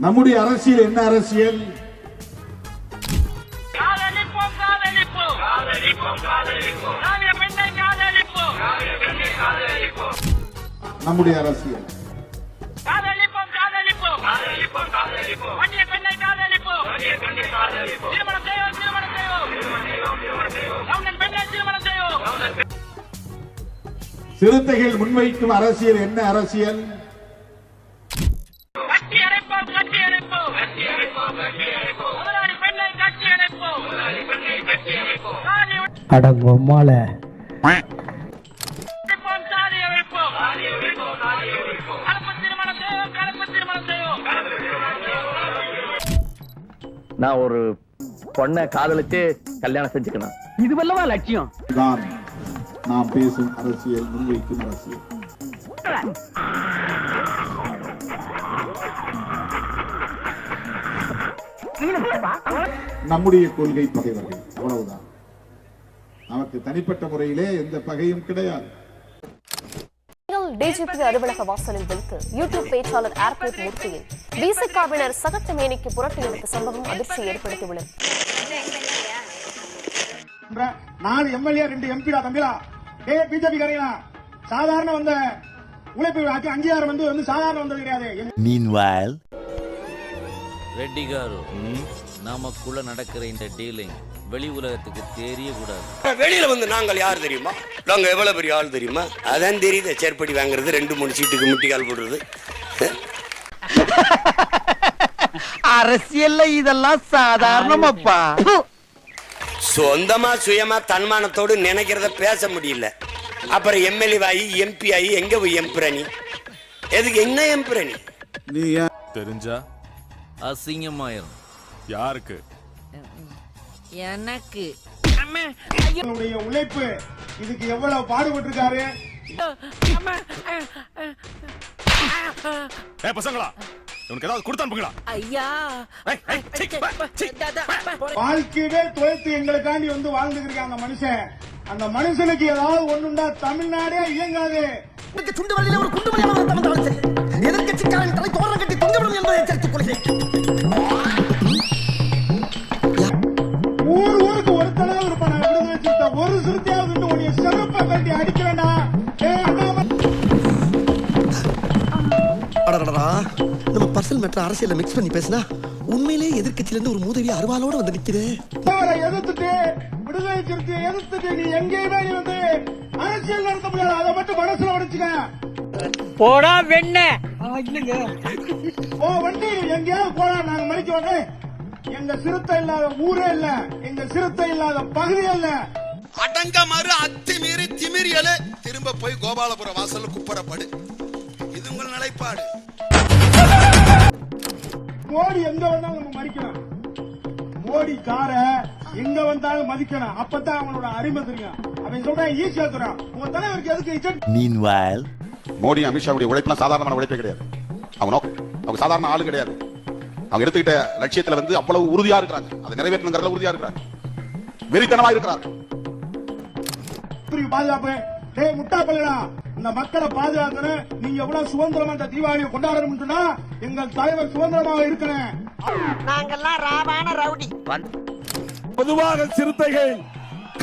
நம்முடைய அரசியல் என்ன அரசியல்? நம்முடைய அரசியல் சிறுத்தைகள் முன்வைக்கும் அரசியல் என்ன அரசியல்? அடங்கொம்மால நான் ஒரு பொண்ணை காதலிச்சு கல்யாணம் செஞ்சுக்கணும், இதுவல்லவா லட்சியம் தான் நாம் பேசும் அரசியல், முன்வைக்கும் அரசியல். நம்முடைய கொள்கை பகைவர்கள், அவ்வளவுதான். நமக்கு தனிப்பட்ட முறையிலே எந்த பகையும் கிடையாது. டிஜிபி அலுவலக வாசலில் வைத்து யூடியூப் பேச்சாளர் ஏர்போர்ட் மூர்த்தியை பிசிகாவினர் சகட்டு மேனிக்கு புரட்டி எடுத்த சம்பவம் அதிர்ச்சி ஏற்படுத்தியுள்ளது. 4 எம்எல்ஏ 2 எம்பிடா தம்பிடா, பிஜேபி காரங்களா சாதாரண வந்த உழைப்பு அங்கீகாரம் வந்து சாதாரண வந்தது கிடையாது. Meanwhile, ரெட்டி காரு, நமக்குள்ள நடக்கிற இந்த டீலிங் வெளி உலகத்துக்கு தெரியக்கூடாது. வெளியில வந்து நாங்கள் யார் தெரியுமா, நாங்க எவ்வளவு பெரிய ஆள் தெரியுமா, அதான் தெரியுது. சேர்ப்படி வாங்குறது, 2-3 சீட்டுக்கு முட்டிக்கால் போடுறது. அரசியல்ல இதெல்லாம் சாதாரணமாப்பா. சொந்தமா சுயமா தன்மானத்தோடு நினைக்கிறத பேச முடியல. அப்புறம் எம்எல்ஏ ஆகி எம்பி ஆகி எங்க போய் எம்பிரணி? எதுக்கு என்ன எம்பிரணி? நீ தெரிஞ்சா அசிங்கமாயிரும். யாருக்கு? எனக்கு உழைப்பு இதுக்கு எவ்வளவு பாடுபட்டு இருக்காரு. பசங்களா, உனக்கு ஏதாவது கொடுத்து அனுப்புங்களா? ஐயா, வாழ்க்கையவே தொலைத்து எங்களுக்காண்டி வந்து வாழ்ந்துருக்க அந்த மனுஷன், அந்த மனுஷனுக்கு ஏதாவது ஒண்ணுண்டா தமிழ்நாடே இயங்காது. துண்டு வழியில ஒரு குண்டு வழியாக தமிழ் சரி, எதிர்கட்சிக்காரன் தலை தோரணம் கட்டி தொங்கவிடும் என்பதை எச்சரித்துக் கொள்கிறேன். ஊருக்கு ஒருத்தனாவது இருப்பான விடுதலை சிறுத்தை, ஒரு சிறுத்தையாவது உடைய செருப்பை கட்டி அடிக்கிறேன்டா. நம்ம பர்சனல் மேட்டர் அரசியல்ல மிக்ஸ் பண்ணி பேசினா உண்மையிலேயே எதிர்கட்சியில இருந்து ஒரு மூதேவி அருவாளோட வந்து நிக்கிறேன். எதிர்த்துட்டு விடுதலை சிறுத்தையை எதிர்த்துட்டு நீ எங்கேயுமே நீ வந்து அரசியல் நடத்த முடியாது. அதை மட்டும் மனசுல உடைச்சுக்க. போடா வெண்ண ஓ வண்டி எங்கேயாவது போனா நாங்க மறிக்க உடனே எங்க சிறுத்தை இல்லாத ஊரே இல்ல, எங்க சிறுத்தை இல்லாத பகுதி இல்ல. அடங்க மறு அத்துமீறி திமிரியல திரும்ப போய் கோபாலபுரம் வாசல்ல குப்பரப்படு. இது உங்கள் நிலைப்பாடு. மோடி எங்க வந்தாலும் நம்ம மதிக்கணும். மோடி கார எங்க வந்தாலும் மதிக்கணும். அப்பதான் அவனோட அருமை தெரியும். அவன் சொல்றான் ஈஸியா தரான். உங்க தலைவருக்கு எதுக்கு? meanwhile, மோடி அமித்ஷாவுடைய உழைப்புலாம் சாதாரணமான உழைப்பே கிடையாது. அவங்க சாதாரண ஆளு கிடையாது. அவங்க எடுத்துக்கிட்ட லட்சியத்துல வந்து அவ்வளவு உறுதியா இருக்கிறாங்க. அதை நிறைவேற்றணுங்கிறதுல உறுதியா இருக்கிறாங்க. வெறித்தனமா இருக்கிறாங்க. பாதுகாப்பு முட்டா பல்லடா, இந்த மக்களை பாதுகாக்கணும். நீங்க எவ்வளவு சுதந்திரமா இந்த தீபாவளியை கொண்டாடணும் சொன்னா எங்கள் தலைவர் சுதந்திரமாக இருக்கிறேன். நாங்கெல்லாம் ராவான ரவுடி. பொதுவாக சிறுத்தைகள்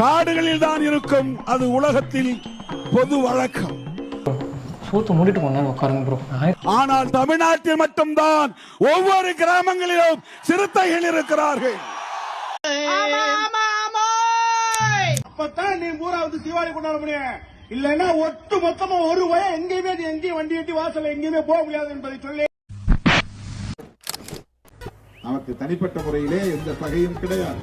காடுகளில் தான் இருக்கும், அது உலகத்தில் பொது வழக்கம். சூத்து மூடிட்டு போங்க, உட்காருங்க ப்ரோ. ஆனால் தமிழ்நாட்டில் மட்டும்தான் ஒவ்வொரு கிராமங்களிலும் சிறுத்தைகள் இருக்கிறார்கள். அப்பதான் நீ பூரா வந்து தீபாவளி கொண்டாட முடியும். இல்லன்னா ஒட்டு மொத்தமா ஒரு வய எங்கேயுமே எங்கேயும் வண்டி கட்டி வாசல்ல எங்கேயுமே போக முடியாது என்பதை சொல்லி நமக்கு தனிப்பட்ட முறையிலே எந்த பகையும் கிடையாது.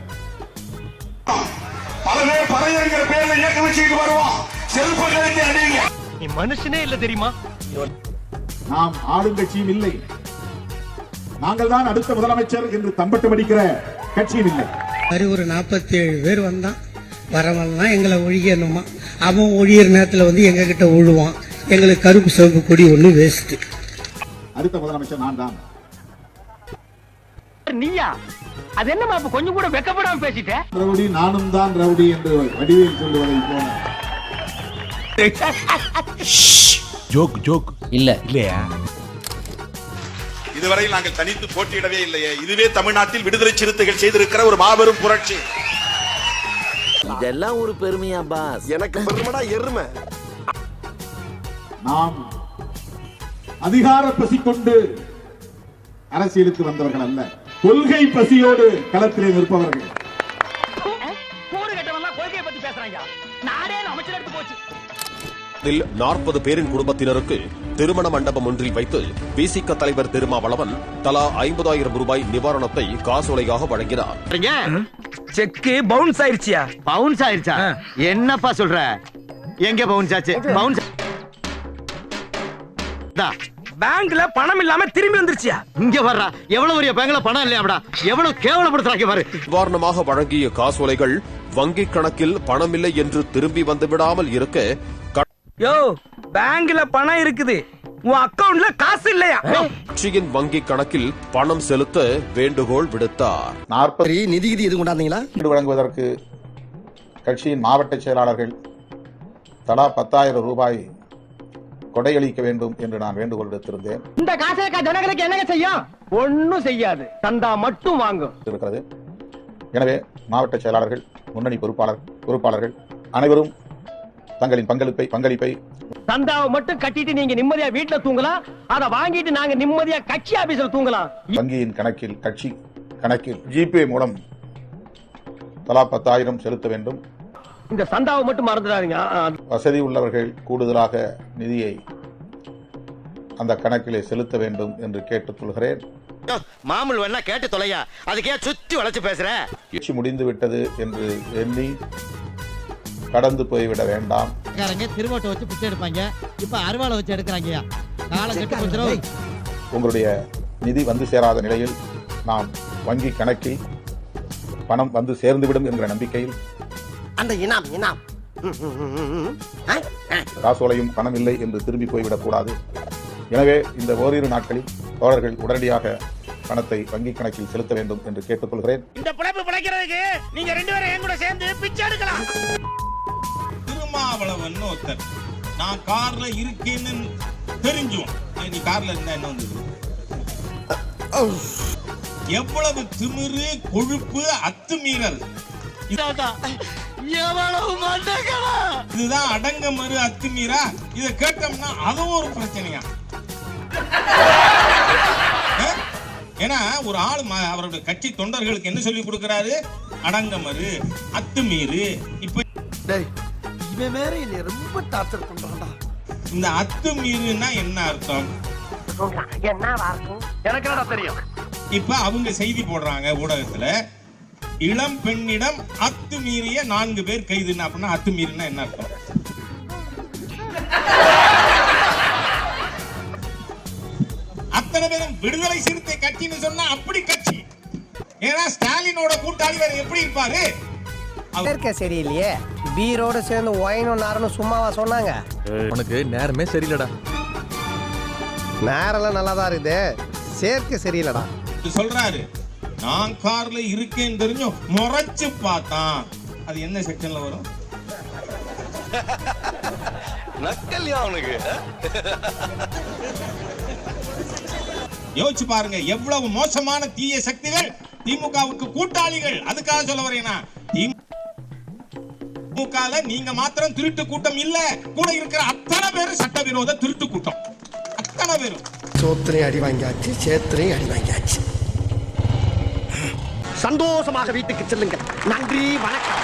பலவே பறையங்கிற பேர்ல இயக்க வச்சுட்டு வருவோம். செல்பங்களை அடிங்க. நீ மனுஷனே இல்ல தெரியுமா? நாம் ஆளுங்கட்சியும் இல்லை, நாங்கள் தான் அடுத்த முதலமைச்சர் என்று தம்பட்டம் அடிக்கிற கட்சியும் இல்லை. ஒரு 47 பேர் வந்தான், வரவெல்லாம் எங்களை ஒழியணுமா. அவன் ஒழியிற நேரத்தில் வந்து எங்க கிட்ட விழுவான். எங்களுக்கு கருப்பு சிவப்பு கொடி ஒண்ணு வேஸ்ட். அடுத்த முதலமைச்சர் நான் தான். நீயா? அது என்னமா இப்ப கொஞ்சம் கூட வெக்கப்படாம பேசிட்ட? ரவுடி நானும் தான் ரவுடி என்று வடிவேல் சொல்லுவதை போல. joke இல்ல இல்லையா? இதுவரை நாங்கள் தனித்து போட்டியிடவே இல்லையே. இதுவே தமிழ்நாட்டில் விடுதலை சிறுத்தைகள் செய்திருக்கிற ஒரு மாபெரும் புரட்சி. இதெல்லாம் ஒரு பெருமையா பாஸ்? எனக்கு பெருமடா எருமை. நாம் அதிகார பசி கொண்டு அரசியலுக்கு வந்தவர்கள் அல்ல, கொள்கை பசியோடு களத்திலே நிற்பவர்கள். கூடு கட்டவெல்லாம் கொள்கையை பத்தி பேசுறாங்க. நாடே அமைச்சர் எடுத்து போச்சு. 40 பேரின் குடும்பத்தினருக்கு திருமண மண்டபம் ஒன்றில் வைத்து விசிக தலைவர் திருமாவளவன் தலா 50,000 ரூபாய் நிவாரணத்தை காசோலையாக வழங்கினார். செக்கு பவுன்ஸ் ஆயிருச்சியா? பவுன்ஸ் ஆயிருச்சா? என்னப்பா சொல்ற? எங்க பவுன்ஸ் ஆச்சு? பவுன்ஸ் பேங்க்ல பணம் இல்லாம திரும்பி வந்துருச்சியா? இங்க வர்றா. எவ்வளவு பெரிய பேங்க்ல பணம் இல்லையாடா? எவ்வளவு கேவலப்படுத்துறாங்க பாரு. நிவாரணமாக வழங்கிய காசோலைகள் வங்கி கணக்கில் பணமில்லை என்று திரும்பி வந்து விடாமல் இருக்க, யோ பேங்க்ல பணம் இருக்குது, உன் அக்கவுண்ட்ல காசு இல்லையா? கட்சியின் வங்கி கணக்கில் பணம் செலுத்த வேண்டுகோள் விடுத்தார். 40 நிதி எது கொண்டாந்தீங்களா? வழங்குவதற்கு கட்சியின் மாவட்ட செயலாளர்கள் தலா 10,000 ரூபாய் கொடையளிக்க வேண்டும் என்று நான் வேண்டுகோள் விடுத்திருந்தேன். இந்த காசை ஜனங்களுக்கு என்னங்க செய்யும்? ஒண்ணும் செய்யாது, தந்தா மட்டும் வாங்கும் இருக்கிறது. எனவே மாவட்ட செயலாளர்கள், முன்னணி பொறுப்பாளர்கள் அனைவரும் தங்களின் பங்களிப்பை தந்தாவை மட்டும் கட்டிட்டு நீங்க நிம்மதியா வீட்டுல தூங்கலாம், அதை வாங்கிட்டு நாங்க நிம்மதியா கட்சி ஆபீஸ்ல தூங்கலாம். வங்கியின் கணக்கில், கட்சி கணக்கில் ஜிபே மூலம் தலா 10,000 செலுத்த வேண்டும். இந்த சந்தாவை மட்டும் மறந்துடாதீங்க. வசதி உள்ளவர்கள் கூடுதலாக நிதியை அந்த கணக்கிலே செலுத்த வேண்டும் என்று கேட்டுக்கொள்கிறேன். மாமூல் வேணா கேட்டு தொலையா, அதுக்கே சுத்தி வளைச்சு பேசுற. கட்சி முடிந்து விட்டது என்று எண்ணி கடந்து போய்விட வேண்டாம். திருவோட்டை வச்சு பிச்சை எடுப்பாங்க, இப்ப அருவாளை வச்சு எடுக்கிறாங்க. உங்களுடைய நிதி வந்து சேராத நிலையில் நாம் வங்கி கணக்கில் பணம் வந்து சேர்ந்துவிடும் என்கிற நம்பிக்கையில் அந்த இனாம் காசோலையும் பணம் இல்லை என்று திரும்பி போய்விடக் கூடாது. எனவே இந்த ஓரிரு நாட்களில் தோழர்கள் உடனடியாக பணத்தை வங்கி கணக்கில் செலுத்த வேண்டும் என்று கேட்டுக்கொள்கிறேன். இந்த பிழைப்பு பிழைக்கிறதுக்கு நீங்க 2 பேரும் என் கூட சேர்ந்து பிச்சை எடுக்கலாம். திருமாவளவன் ஒருத்தர், நான் கார்ல இருக்கேன்னு தெரிஞ்சும் நீ கார்ல இருந்தா என்ன வந்தது? எவ்வளவு திமிரு, கொழுப்பு, அத்துமீறல்! இதுதான் அடங்க மறு அத்துமீறா? இத கேட்டோம்னா அதுவும் ஒரு பிரச்சனையா? ஏன்னா ஒரு ஆள் அவருடைய கட்சி தொண்டர்களுக்கு என்ன சொல்லி கொடுக்கிறாரு? அடங்க மறு, அத்துமீறு. இப்ப இவன் வேற என்னை ரொம்ப டார்ச்சர் பண்றான்டா. இந்த அத்துமீறுனா என்ன அர்த்தம்? எனக்கு என்ன தெரியும்? இப்ப அவங்க செய்தி போடுறாங்க ஊடகத்துல, இளம் பெண்ணிடம் அத்துமீறிய 4 பேர் கைதுன்னா, அப்படின்னா அத்துமீறினா என்ன அர்த்தம்? அத்தனை பேரும் விடுதலை சிறுத்தை கட்சின்னு சொன்னா அப்படி கட்சி. ஏன்னா ஸ்டாலினோட கூட்டாளி வேற எப்படி இருப்பாரு? சரியில்லையே, பீரோட சேர்ந்து ஒயினும் நாரனும் சும்மாவா சொன்னாங்க? உனக்கு நேரமே சரியில்லடா. நேரெல்லாம் நல்லாதான் இருக்குது, சேர்க்க சரியில்லடா சொல்றாரு. நான் கார்ல இருக்கேன்னு தெரிஞ்சும் முறைச்சு பார்த்தான். அது என்ன செக்ஷன்ல வரும்? நக்கல்யா அவனுக்கு. யோசிச்சு பாருங்க, எவ்வளவு மோசமான தீய சக்திகள் திமுகவுக்கு கூட்டாளிகள். அதுக்காக சொல்ல வரேனா, திமுக நீங்க மாத்திரம் திருட்டு கூட்டம் இல்ல, கூட இருக்கிற அத்தனை பேரும் சட்டவிரோத திருட்டு கூட்டம். அத்தனை பேரும் சோத்திரையும் அடி வாங்கியாச்சு, சேத்திரையும் அடி வாங்கியாச்சு. சந்தோஷமாக வீட்டுக்கு செல்லுங்கள். நன்றி, வணக்கம்.